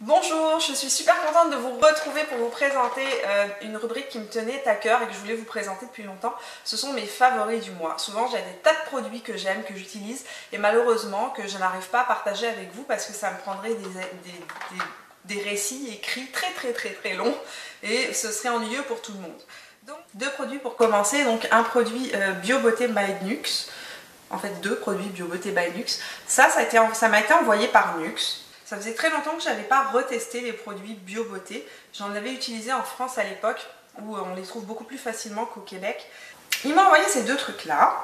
Bonjour, je suis super contente de vous retrouver pour vous présenter une rubrique qui me tenait à cœur et que je voulais vous présenter depuis longtemps. Ce sont mes favoris du mois. Souvent j'ai des tas de produits que j'aime, que j'utilise et malheureusement que je n'arrive pas à partager avec vous parce que ça me prendrait des récits écrits très longs et ce serait ennuyeux pour tout le monde. Donc deux produits pour commencer, donc un produit Bio Beauté by Nuxe, en fait deux produits Bio Beauté by Nuxe. Ça m'a été envoyé par Nuxe. Ça faisait très longtemps que je n'avais pas retesté les produits Bio Beauté. J'en avais utilisé en France à l'époque où on les trouve beaucoup plus facilement qu'au Québec. Il m'a envoyé ces deux trucs là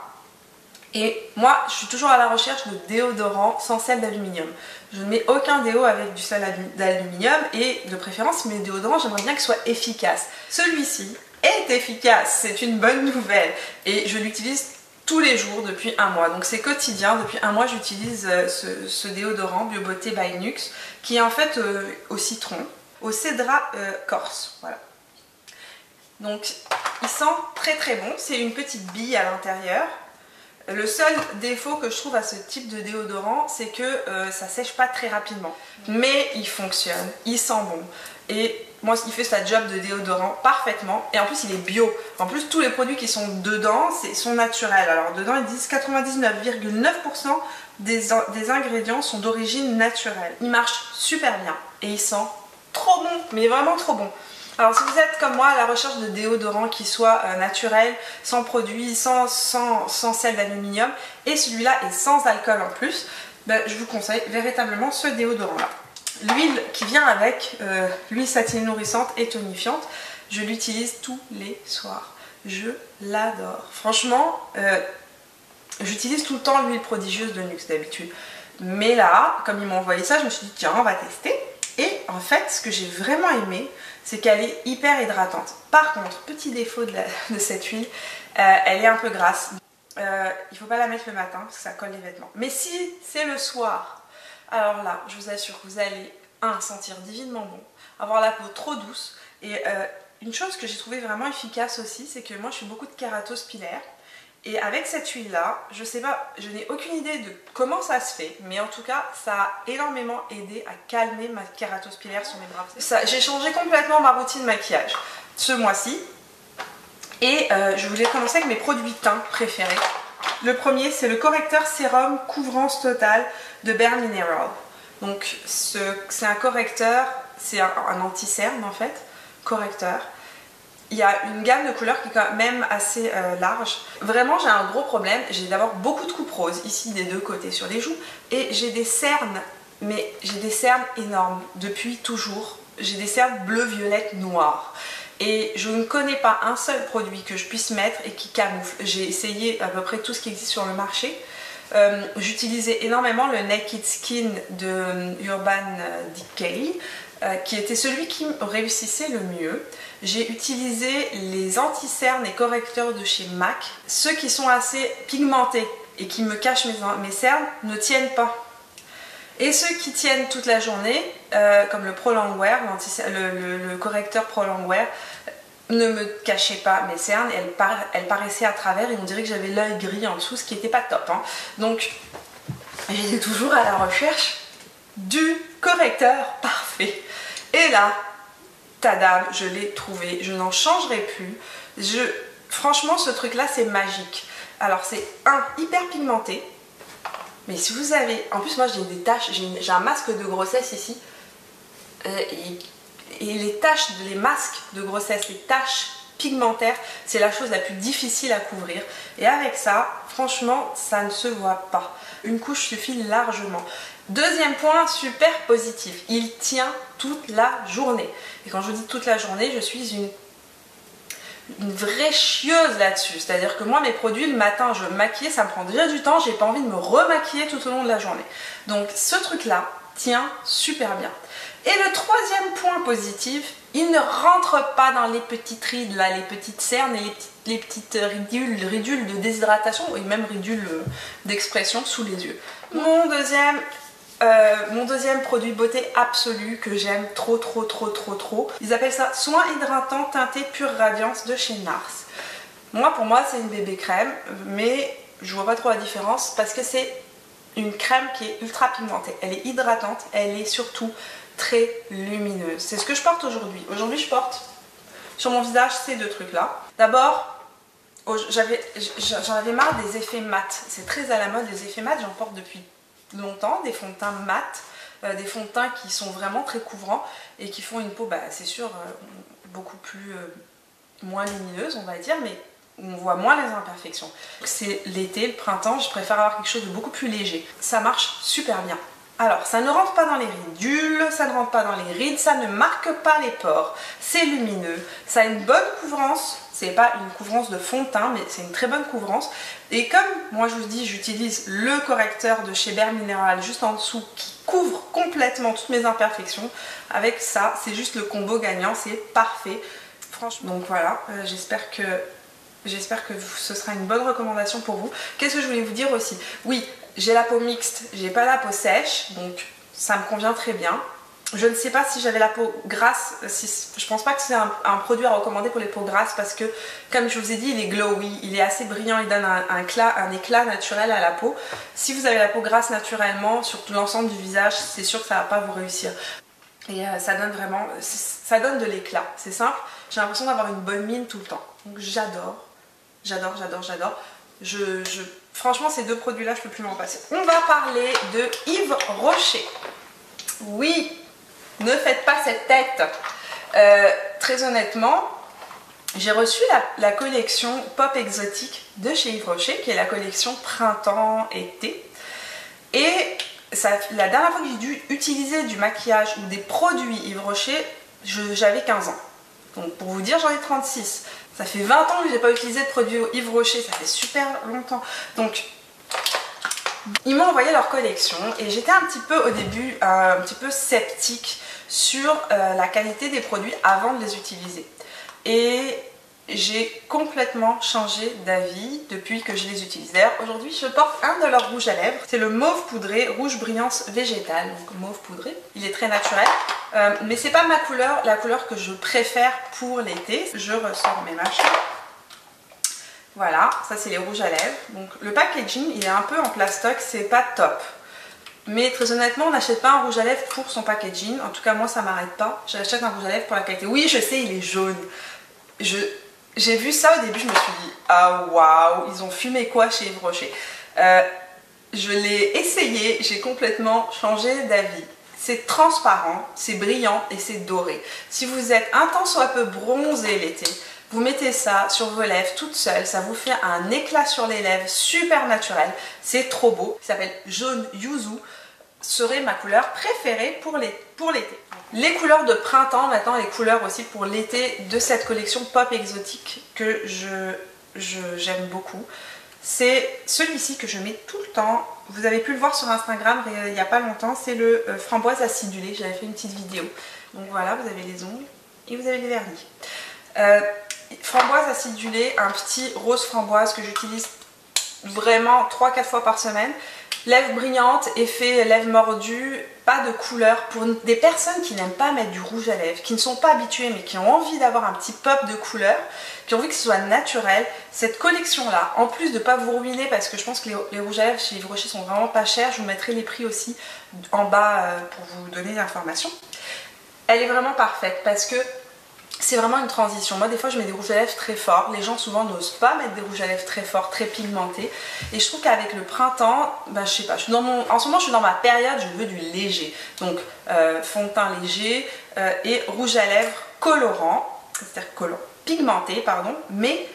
et moi je suis toujours à la recherche de déodorants sans sel d'aluminium. Je ne mets aucun déo avec du sel d'aluminium et de préférence mes déodorants j'aimerais bien qu'ils soient efficaces. Celui-ci est efficace, c'est une bonne nouvelle et je l'utilise tous les jours depuis un mois, donc c'est quotidien. Depuis un mois j'utilise ce déodorant Bio Beauté by Nuxe qui est en fait au citron, au cédra corse, voilà. Donc il sent très bon, c'est une petite bille à l'intérieur. Le seul défaut que je trouve à ce type de déodorant, c'est que ça sèche pas très rapidement. Mais il fonctionne, il sent bon. Et moi, il fait sa job de déodorant parfaitement. Et en plus, il est bio. En plus, tous les produits qui sont dedans sont naturels. Alors, dedans, ils disent 99,9% des ingrédients sont d'origine naturelle. Il marche super bien. Et il sent trop bon, mais vraiment trop bon. Alors si vous êtes comme moi à la recherche de déodorants qui soient naturels, sans produits, sans sel d'aluminium, et celui-là est sans alcool en plus, ben, je vous conseille véritablement ce déodorant-là. L'huile qui vient avec, l'huile satinée nourrissante et tonifiante, je l'utilise tous les soirs. Je l'adore. Franchement, j'utilise tout le temps l'huile prodigieuse de Nuxe d'habitude. Mais là, comme ils m'ont envoyé ça, je me suis dit tiens, on va tester. Et en fait, ce que j'ai vraiment aimé, c'est qu'elle est hyper hydratante. Par contre, petit défaut de cette huile, elle est un peu grasse. Il ne faut pas la mettre le matin parce que ça colle les vêtements. Mais si c'est le soir, alors là, je vous assure que vous allez, sentir divinement bon, avoir la peau trop douce. Et une chose que j'ai trouvé vraiment efficace aussi, c'est que moi je fais beaucoup de kératose pilaire. Et avec cette huile là, je sais pas, je n'ai aucune idée de comment ça se fait, mais en tout cas ça a énormément aidé à calmer ma kératose pilaire sur mes bras. J'ai changé complètement ma routine maquillage ce mois-ci et je voulais commencer avec mes produits teint préférés. Le premier c'est le correcteur sérum couvrance totale de Bare Mineral. Donc c'est un correcteur, c'est un anti-cerne en fait, correcteur. Il y a une gamme de couleurs qui est quand même assez large. Vraiment, j'ai un gros problème. J'ai d'abord beaucoup de coupes roses ici des deux côtés sur les joues. Et j'ai des cernes, mais j'ai des cernes énormes depuis toujours. J'ai des cernes bleu, violette, noir. Et je ne connais pas un seul produit que je puisse mettre et qui camoufle. J'ai essayé à peu près tout ce qui existe sur le marché. J'utilisais énormément le Naked Skin de Urban Decay. Qui était celui qui réussissait le mieux. J'ai utilisé les anti-cernes et correcteurs de chez MAC. Ceux qui sont assez pigmentés et qui me cachent mes cernes ne tiennent pas. Et ceux qui tiennent toute la journée, comme le Pro Longwear, le correcteur Pro Longwear, ne me cachait pas mes cernes, elles paraissaient à travers et on dirait que j'avais l'œil gris en dessous, ce qui n'était pas top. Hein. Donc j'étais toujours à la recherche du correcteur parfait. Et là, tadam, je l'ai trouvé. Je n'en changerai plus. Franchement, ce truc-là, c'est magique. Alors, c'est hyper pigmenté. Mais si vous avez... En plus, moi, j'ai des taches. J'ai un masque de grossesse ici. Et les taches, les masques de grossesse, les taches pigmentaires, c'est la chose la plus difficile à couvrir. Et avec ça, franchement, ça ne se voit pas. Une couche suffit largement. Deuxième point super positif, il tient toute la journée. Et quand je dis toute la journée, je suis une vraie chieuse là-dessus. C'est-à-dire que moi, mes produits, le matin, je me maquille, ça me prend déjà du temps, j'ai pas envie de me remaquiller tout au long de la journée. Donc ce truc-là tient super bien. Et le troisième point positif, il ne rentre pas dans les petites rides, là, les petites cernes et les petites ridules de déshydratation, et même ridules d'expression sous les yeux. Mon deuxième produit beauté absolu que j'aime trop, ils appellent ça soin hydratant teinté pure radiance de chez NARS. Pour moi c'est une bébé crème, mais je vois pas trop la différence parce que c'est une crème qui est ultra pigmentée. Elle est hydratante, elle est surtout très lumineuse. C'est ce que je porte aujourd'hui. Aujourd'hui, je porte sur mon visage ces deux trucs-là. D'abord, j'en avais marre des effets mat. C'est très à la mode les effets mat, j'en porte depuis longtemps, des fonds de teint mat, des fonds de teint qui sont vraiment très couvrants et qui font une peau, c'est sûr, beaucoup plus moins lumineuse, on va dire, mais où on voit moins les imperfections. C'est l'été, le printemps, je préfère avoir quelque chose de beaucoup plus léger. Ça marche super bien. Alors, ça ne rentre pas dans les ridules, ça ne rentre pas dans les rides, ça ne marque pas les pores. C'est lumineux, ça a une bonne couvrance. C'est pas une couvrance de fond de teint, mais c'est une très bonne couvrance. Et comme moi je vous dis, j'utilise le correcteur de chez Bare Mineral juste en dessous qui couvre complètement toutes mes imperfections. Avec ça, c'est juste le combo gagnant, c'est parfait. Franchement, donc voilà, j'espère que ce sera une bonne recommandation pour vous. Qu'est-ce que je voulais vous dire aussi? Oui, j'ai la peau mixte, j'ai pas la peau sèche, donc ça me convient très bien. Je ne sais pas si j'avais la peau grasse, je pense pas que c'est un produit à recommander pour les peaux grasses parce que, comme je vous ai dit, il est glowy, il est assez brillant, il donne un éclat naturel à la peau. Si vous avez la peau grasse naturellement, sur tout l'ensemble du visage, c'est sûr que ça va pas vous réussir. Et ça donne vraiment, ça donne de l'éclat, c'est simple. J'ai l'impression d'avoir une bonne mine tout le temps. Donc j'adore. Franchement, ces deux produits-là, je peux plus m'en passer. On va parler de Yves Rocher. Oui, ne faites pas cette tête. Très honnêtement, j'ai reçu la collection Pop Exotique de chez Yves Rocher, qui est la collection printemps-été. Et la dernière fois que j'ai dû utiliser du maquillage ou des produits Yves Rocher, j'avais 15 ans. Donc pour vous dire, j'en ai 36. Ça fait 20 ans que je n'ai pas utilisé de produits Yves Rocher, ça fait super longtemps. Donc, ils m'ont envoyé leur collection et j'étais un petit peu au début un petit peu sceptique sur la qualité des produits avant de les utiliser. Et j'ai complètement changé d'avis depuis que je les utilise. D'ailleurs, aujourd'hui, je porte un de leurs rouges à lèvres. C'est le mauve poudré, rouge brillance végétale, donc mauve poudré. Il est très naturel, mais c'est pas ma couleur, la couleur que je préfère pour l'été. Je ressors mes machins. Voilà, ça c'est les rouges à lèvres. Donc le packaging, il est un peu en plastoc, c'est pas top. Mais très honnêtement, on n'achète pas un rouge à lèvres pour son packaging. En tout cas, moi, ça m'arrête pas. J'achète un rouge à lèvres pour la qualité. Oui, je sais, il est jaune. J'ai vu ça au début, je me suis dit, ah waouh, ils ont fumé quoi chez Yves Rocher? Je l'ai essayé, j'ai complètement changé d'avis. C'est transparent, c'est brillant et c'est doré. Si vous êtes un tant soit peu bronzé l'été, vous mettez ça sur vos lèvres toute seule, ça vous fait un éclat sur les lèvres super naturel. C'est trop beau, ça s'appelle jaune yuzu. Serait ma couleur préférée pour l'été. Les couleurs de printemps, maintenant les couleurs aussi pour l'été de cette collection Pop Exotique que j'aime beaucoup. C'est celui-ci que je mets tout le temps. Vous avez pu le voir sur Instagram il n'y a pas longtemps, c'est le framboise acidulé. J'avais fait une petite vidéo. Donc voilà, vous avez les ongles et vous avez les vernis. Framboise acidulée, un petit rose framboise que j'utilise vraiment 3-4 fois par semaine. Lèvres brillantes, effet lèvres mordues, pas de couleur. Pour des personnes qui n'aiment pas mettre du rouge à lèvres, qui ne sont pas habituées mais qui ont envie d'avoir un petit pop de couleur, qui ont envie que ce soit naturel, cette collection-là, en plus de ne pas vous ruiner, parce que je pense que les rouges à lèvres chez Yves Rocher sont vraiment pas chers, je vous mettrai les prix aussi en bas pour vous donner l'information. Elle est vraiment parfaite parce que c'est vraiment une transition. Moi des fois je mets des rouges à lèvres très forts. Les gens souvent n'osent pas mettre des rouges à lèvres très forts, très pigmentés. Et je trouve qu'avec le printemps, je sais pas, en ce moment je suis dans ma période, je veux du léger. Donc fond de teint léger et rouge à lèvres colorant, c'est-à-dire colorant, pigmenté pardon, mais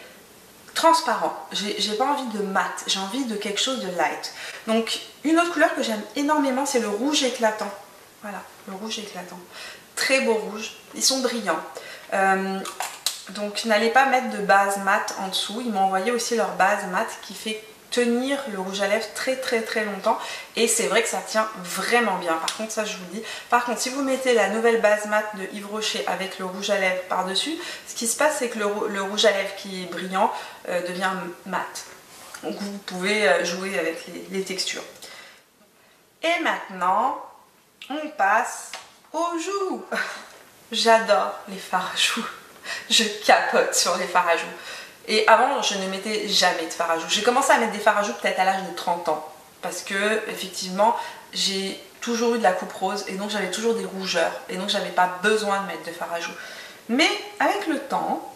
transparent. J'ai pas envie de mat, j'ai envie de quelque chose de light. Donc une autre couleur que j'aime énormément, c'est le rouge éclatant. Voilà, le rouge éclatant. Très beau rouge, ils sont brillants. Donc n'allez pas mettre de base mat en dessous. Ils m'ont envoyé aussi leur base mat qui fait tenir le rouge à lèvres très longtemps et c'est vrai que ça tient vraiment bien. Par contre ça je vous le dis. Par contre si vous mettez la nouvelle base mat de Yves Rocher avec le rouge à lèvres par dessus, ce qui se passe c'est que le rouge à lèvres qui est brillant devient mat. Donc vous pouvez jouer avec les textures. Et maintenant on passe aux joues. J'adore les fards à joues. Je capote sur les fards à joues. Et avant, je ne mettais jamais de fards à joues. J'ai commencé à mettre des fards à joues peut-être à l'âge de 30 ans. parce que effectivement j'ai toujours eu de la coupe rose et donc j'avais toujours des rougeurs et donc j'avais pas besoin de mettre de fard à joues. Mais avec le temps,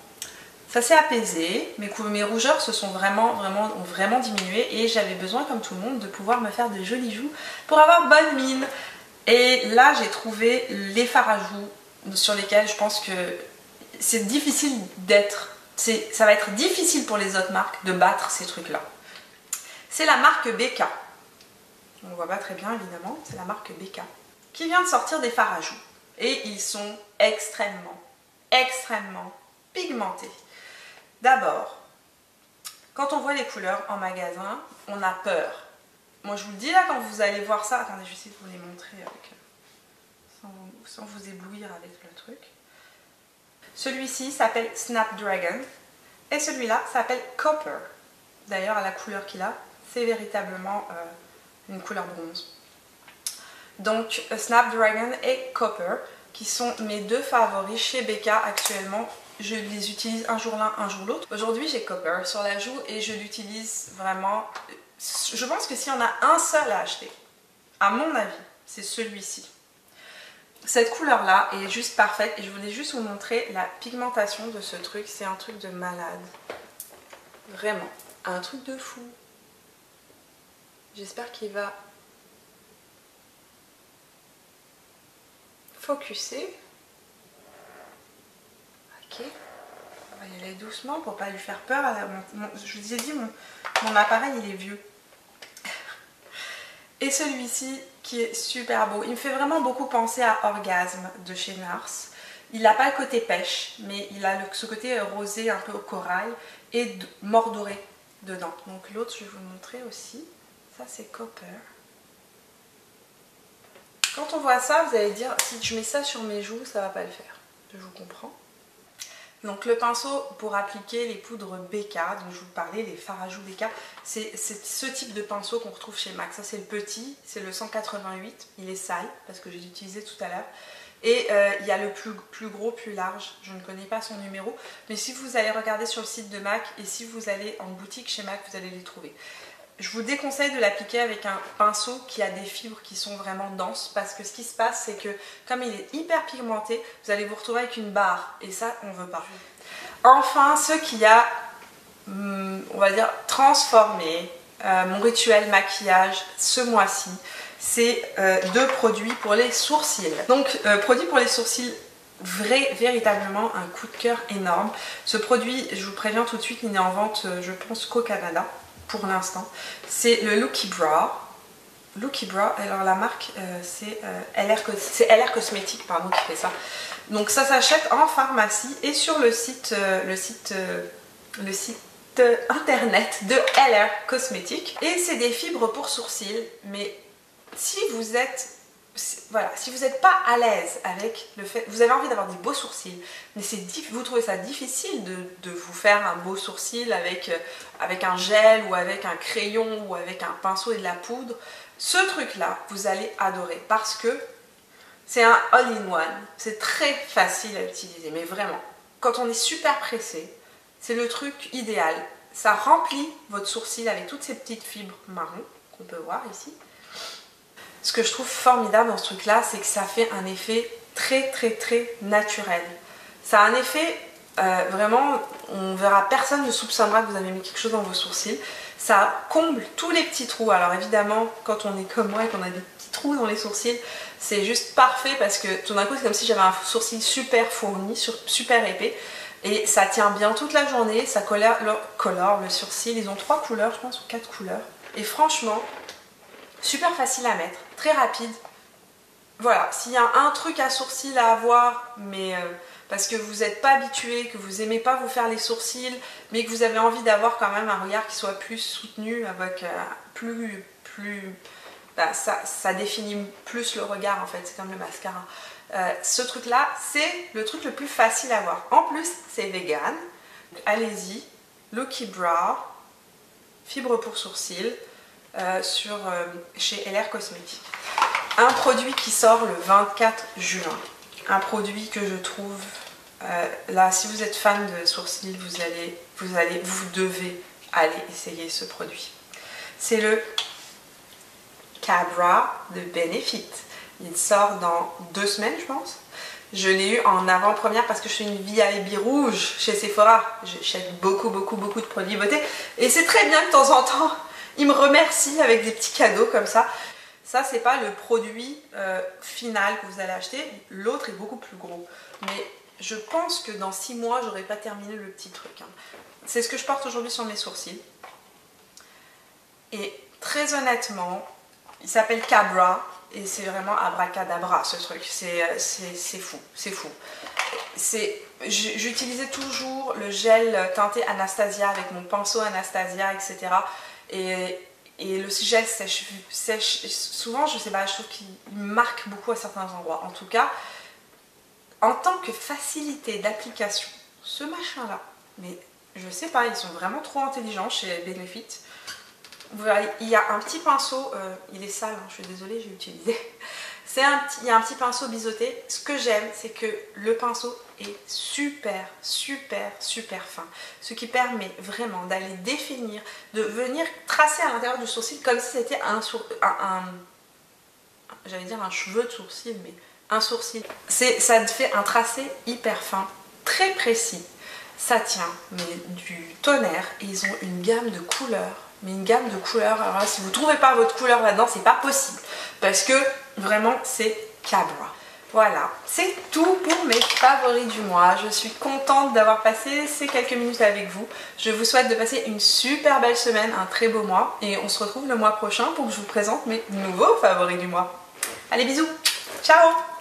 ça s'est apaisé, mes rougeurs ont vraiment diminué et j'avais besoin, comme tout le monde, de pouvoir me faire de jolis joues pour avoir bonne mine. Et là, j'ai trouvé les fards à joues sur lesquels je pense que c'est difficile ça va être difficile pour les autres marques de battre ces trucs-là. C'est la marque BK. On ne voit pas très bien évidemment, c'est la marque BK qui vient de sortir des fards à joues. Et ils sont extrêmement pigmentés. D'abord, quand on voit les couleurs en magasin, on a peur. Moi je vous le dis là, quand vous allez voir ça, attendez, je vais essayer de vous les montrer sans vous éblouir avec le truc. Celui-ci s'appelle Snapdragon et celui-là s'appelle Copper. D'ailleurs, la couleur qu'il a, c'est véritablement une couleur bronze. Donc Snapdragon et Copper, qui sont mes deux favoris chez BK actuellement. Je les utilise un jour l'un, un jour l'autre. Aujourd'hui, j'ai Copper sur la joue et je l'utilise vraiment. Je pense que s'il y en a un seul à acheter, à mon avis, c'est celui-ci. Cette couleur-là est juste parfaite et je voulais juste vous montrer la pigmentation de ce truc. C'est un truc de malade. Vraiment, un truc de fou. J'espère qu'il va focuser. Ok, on va y aller doucement pour pas lui faire peur. Je vous ai dit, mon appareil il est vieux. Et celui-ci qui est super beau. Il me fait vraiment beaucoup penser à Orgasme de chez Nars. Il n'a pas le côté pêche, mais il a ce côté rosé un peu au corail et mordoré dedans. Donc l'autre, je vais vous le montrer aussi. Ça c'est Copper. Quand on voit ça, vous allez dire, si je mets ça sur mes joues, ça va pas le faire. Je vous comprends. Donc le pinceau pour appliquer les poudres BK, dont je vous parlais, les fards à joues BK, c'est ce type de pinceau qu'on retrouve chez MAC. Ça c'est le petit, c'est le 188, il est sale parce que j'ai utilisé tout à l'heure. Et il y a le plus gros, plus large, je ne connais pas son numéro, mais si vous allez regarder sur le site de MAC et si vous allez en boutique chez MAC, vous allez les trouver. Je vous déconseille de l'appliquer avec un pinceau qui a des fibres qui sont vraiment denses parce que ce qui se passe c'est que comme il est hyper pigmenté, vous allez vous retrouver avec une barre et ça on ne veut pas. Enfin, ce qui a, on va dire, transformé mon rituel maquillage ce mois-ci, c'est deux produits pour les sourcils. Donc produit pour les sourcils, véritablement un coup de cœur énorme. Ce produit, je vous préviens tout de suite, il n'est en vente je pense qu'au Canada. Pour l'instant, c'est le Looky Brow. Looky Brow, alors la marque c'est LR Cosmetics pardon, qui fait ça. Donc ça s'achète en pharmacie et sur le site internet de LR Cosmetics. Et c'est des fibres pour sourcils, mais si vous êtes si vous n'êtes pas à l'aise avec le fait, vous avez envie d'avoir des beaux sourcils, mais vous trouvez ça difficile de vous faire un beau sourcil avec un gel ou avec un crayon ou avec un pinceau et de la poudre, ce truc là vous allez adorer parce que c'est un all-in-one, c'est très facile à utiliser, mais vraiment, quand on est super pressé, c'est le truc idéal. Ça remplit votre sourcil avec toutes ces petites fibres marron qu'on peut voir ici. Ce que je trouve formidable dans ce truc là, c'est que ça fait un effet très naturel. Ça a un effet vraiment, on verra, personne ne soupçonnera que vous avez mis quelque chose dans vos sourcils. Ça comble tous les petits trous. Alors évidemment, quand on est comme moi et qu'on a des petits trous dans les sourcils, c'est juste parfait parce que tout d'un coup c'est comme si j'avais un sourcil super fourni, super épais. Et ça tient bien toute la journée, ça colore le sourcil. Ils ont 3 couleurs je pense, ou 4 couleurs. Et franchement, super facile à mettre, très rapide. Voilà, s'il y a un truc à sourcils à avoir, mais parce que vous n'êtes pas habitué, que vous n'aimez pas vous faire les sourcils, mais que vous avez envie d'avoir quand même un regard qui soit plus soutenu, avec ça définit plus le regard en fait, c'est comme le mascara. Ce truc là, c'est le truc le plus facile à avoir. En plus, c'est vegan. Allez-y, Looky Brow, fibre pour sourcils. Chez LR Cosmetics. Un produit qui sort le 24 juin. Un produit que je trouve, là si vous êtes fan de sourcils, vous devez aller essayer ce produit. C'est le Cabra de Benefit. Il sort dans 2 semaines, je pense. Je l'ai eu en avant-première parce que je suis une VIP rouge chez Sephora. J'achète beaucoup de produits beauté. Et c'est très bien que de temps en temps, ils me remercient avec des petits cadeaux comme ça. Ça, c'est pas le produit final que vous allez acheter. L'autre est beaucoup plus gros. Mais je pense que dans 6 mois, j'aurai pas terminé le petit truc. Hein. C'est ce que je porte aujourd'hui sur mes sourcils. Et très honnêtement, il s'appelle Cabra. Et c'est vraiment abracadabra ce truc, c'est fou, c'est fou. J'utilisais toujours le gel teinté Anastasia avec mon pinceau Anastasia, etc. Et le gel sèche, souvent je sais pas, je trouve qu'il marque beaucoup à certains endroits. En tout cas, en tant que facilité d'application, ce machin là, mais je sais pas, ils sont vraiment trop intelligents chez Benefit. Il y a un petit pinceau, il est sale, hein, je suis désolée, j'ai utilisé. Il y a un petit pinceau biseauté. Ce que j'aime, c'est que le pinceau est super fin. Ce qui permet vraiment d'aller définir, de venir tracer à l'intérieur du sourcil comme si c'était j'allais dire un cheveu de sourcil, mais un sourcil. Ça fait un tracé hyper fin, très précis. Ça tient, mais du tonnerre. Et ils ont une gamme de couleurs. Mais une gamme de couleurs, alors là, si vous ne trouvez pas votre couleur là-dedans, c'est pas possible. Parce que vraiment, c'est Cabra. Voilà, c'est tout pour mes favoris du mois. Je suis contente d'avoir passé ces quelques minutes avec vous. Je vous souhaite de passer une super belle semaine, un très beau mois. Et on se retrouve le mois prochain pour que je vous présente mes nouveaux favoris du mois. Allez, bisous, ciao!